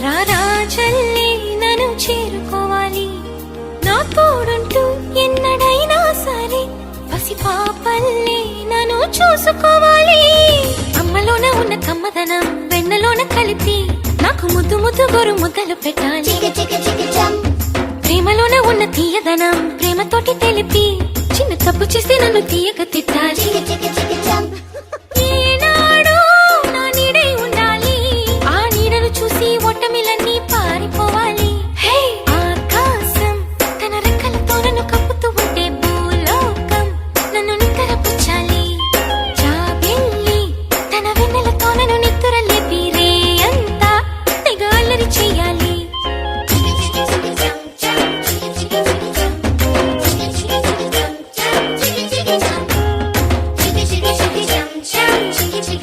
రారాజల్లే నన్ను చేరుకోవాలి, నా తోడుంటూ ఎన్నడైనా సరే పసి పాపల్లే నన్ను చూసుకోవాలి. అమ్మలోన ఉన్న కమ్మదనం వెన్నలోన కలిపి నాకు ముద్దు ముద్దు గొరు ముద్దలు పెట్టాలి. ప్రేమలోన ఉన్న తీయదనం ప్రేమతోటి తెలిపి చిన్న తప్పు చేస్తే నన్ను తీయక తిట్టాలి.